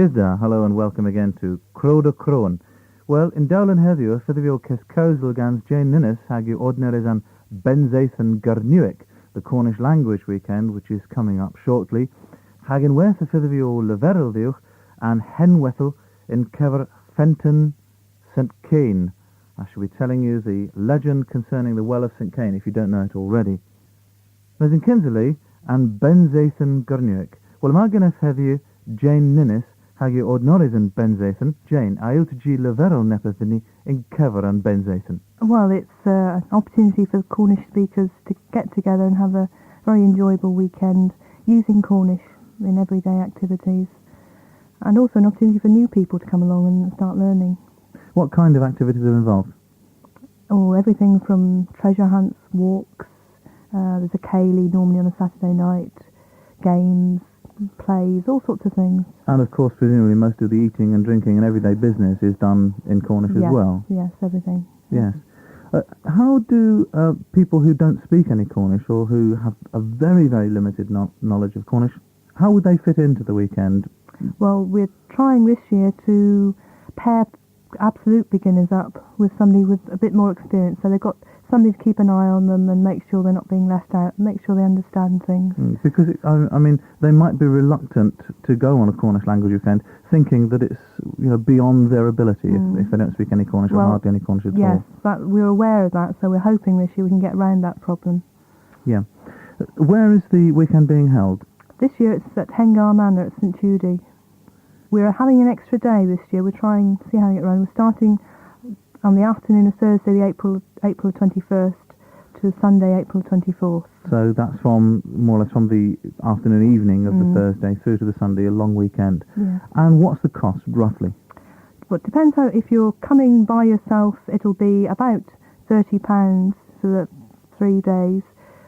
Tisda, hello and welcome again to Kroeder Kroghen. Well, in Dowlen heddiw, fyddi o cyscowsl gans Jane Ninnis hag yw ordinaries an Benzaithan Kernewek, the Cornish language weekend, which is coming up shortly. Hag in werth fyddi o leferol ddiwch an henwethel in Kever Fenton St. Cain. I shall be telling you the legend concerning the well of St. Cain, if you don't know it already. There's in Kinsley and Benzaithan Kernewek. Well, yma gennych heddiw Jane Ninnis hag yw ordinaries an Benzaithan. Jane, a yw ti leferol nepeth ni in Kever and Benzaithan? Well, it's an opportunity for Cornish speakers to get together and have a very enjoyable weekend using Cornish in everyday activities, and also an opportunity for new people to come along and start learning. What kind of activities are involved? Oh, everything from treasure hunts, walks, there's a ceilidh normally on a Saturday night, games, plays, all sorts of things. And of course, presumably most of the eating and drinking and everyday business is done in Cornish as well? Yes, everything. Yes. How do people who don't speak any Cornish or who have a very, very limited knowledge of Cornish, how would they fit into the weekend? Well, we're trying this year to pair absolute beginners up with somebody with a bit more experience, so they've got somebody to keep an eye on them and make sure they're not being left out, make sure they understand things. Because, I mean, they might be reluctant to go on a Cornish language weekend, thinking that it's beyond their ability if they don't speak any Cornish or hardly any Cornish at all. Yes, but we're aware of that, so we're hoping this year we can get around that problem. Yeah. Where is the weekend being held? This year it's at Hengar Manor at St. Judy. We're having an extra day this year. We're trying to see how we get around. We're starting on the afternoon of Thursday, the April 21st, to Sunday, April 24th. So that's from more or less from the afternoon, evening of the Thursday through to the Sunday, a long weekend. Yeah. And what's the cost, roughly? Well, it depends how. If you're coming by yourself, it'll be about £30 for the 3 days.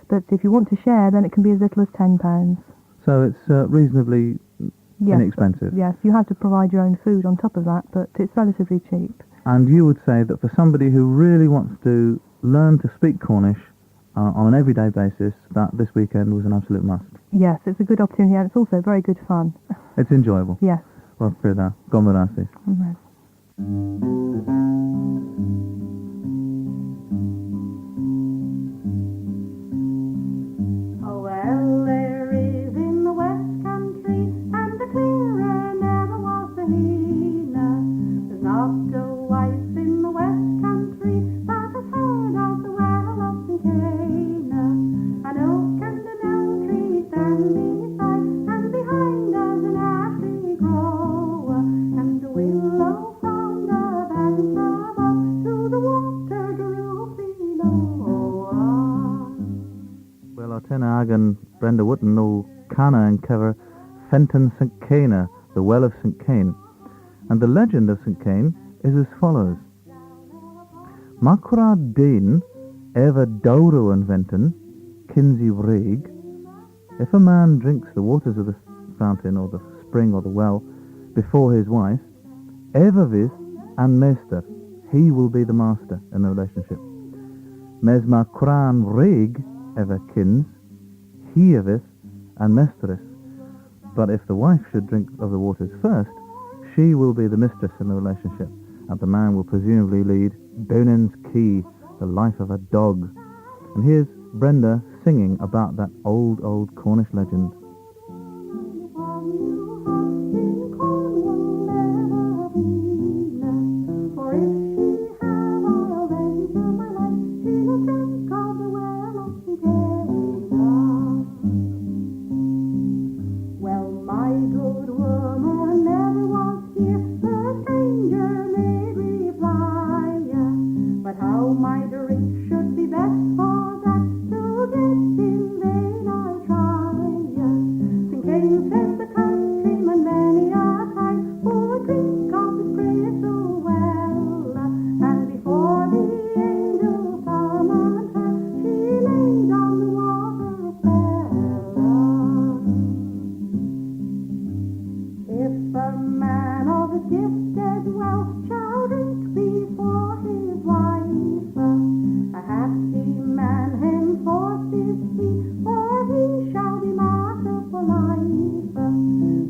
But if you want to share, then it can be as little as £10. So it's reasonably inexpensive. Yes, you have to provide your own food on top of that, but it's relatively cheap. And you would say that for somebody who really wants to learn to speak Cornish on an everyday basis, that this weekend was an absolute must. Yes, it's a good opportunity, and it's also very good fun. It's enjoyable. Yes. Well, Frida, gomerasis. And Brenda Wotton no Cana and cover Fenton St. Cain, the well of St. Cain. And the legend of St. Cain is as follows. Macra Dain ever Dauro and Fenton, Kinsey Vreg. If a man drinks the waters of the fountain or the spring or the well before his wife, ever vis and meester, he will be the master in the relationship. Mesma Kran Reg ever kins, he of it and mistress. But if the wife should drink of the waters first, she will be the mistress in the relationship, and the man will presumably lead Donen's Key, the life of a dog. And here's Brenda singing about that old Cornish legend.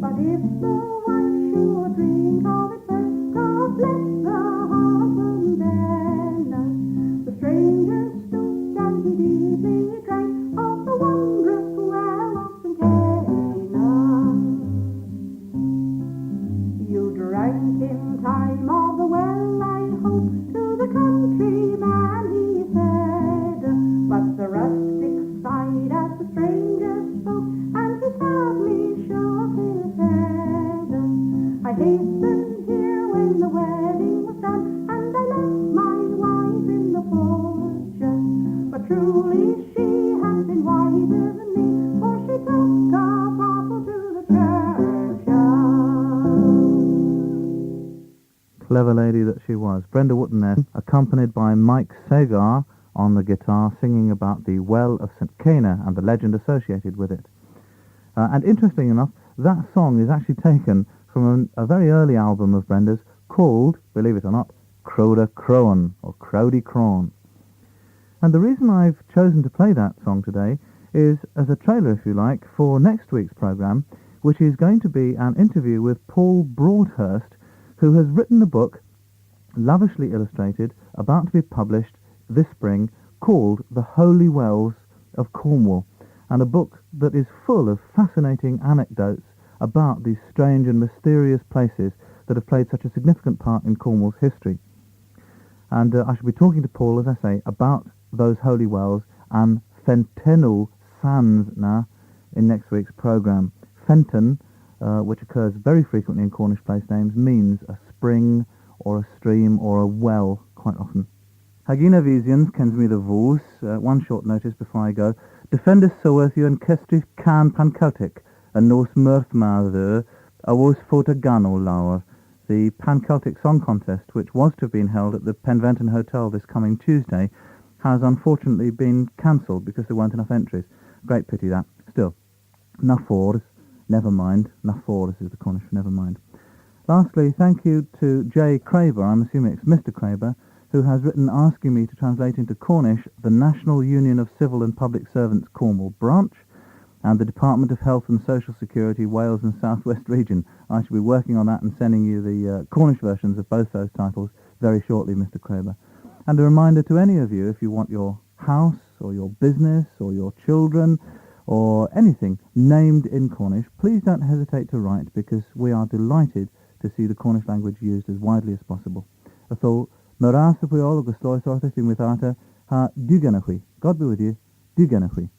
But if the wife should Clever lady that she was. Brenda Wotton, accompanied by Mike Sagar on the guitar, singing about the well of St. Cana and the legend associated with it. And interestingly enough, that song is actually taken from a very early album of Brenda's called, believe it or not, Kroeder Kroghen, or Kroeder Kroghen. And the reason I've chosen to play that song today is as a trailer, if you like, for next week's programme, which is going to be an interview with Paul Broadhurst, who has written a book, lavishly illustrated, about to be published this spring, called The Holy Wells of Cornwall, and a book that is full of fascinating anecdotes about these strange and mysterious places that have played such a significant part in Cornwall's history. And I shall be talking to Paul, as I say, about those holy wells and Fentenw Sands now in next week's programme. Fenton, which occurs very frequently in Cornish place names, means a spring or a stream or a well quite often. Hagina Visions kens me the voice. One short notice before I go. Defendus Sowerthio and Kestrich Can Pan-Celtic, and Nos Mirthmather, a was Fota Gano Lower. The Pan-Celtic Song Contest, which was to have been held at the Penventon Hotel this coming Tuesday, has unfortunately been cancelled because there weren't enough entries. Great pity that. Still, Nafors, never mind. Nafors is the Cornish for never mind. Lastly, thank you to J. Kraber, I'm assuming it's Mr. Kraber, who has written asking me to translate into Cornish the National Union of Civil and Public Servants Cornwall branch and the Department of Health and Social Security Wales and South West Region. I shall be working on that and sending you the Cornish versions of both those titles very shortly, Mr. Kraber. And a reminder to any of you, if you want your house or your business or your children or anything named in Cornish, please don't hesitate to write, because we are delighted to see the Cornish language used as widely as possible. So, Maras of we all, Augustois, Orthis, in with Arta, ha, du genachwi. God be with you, du genachwi.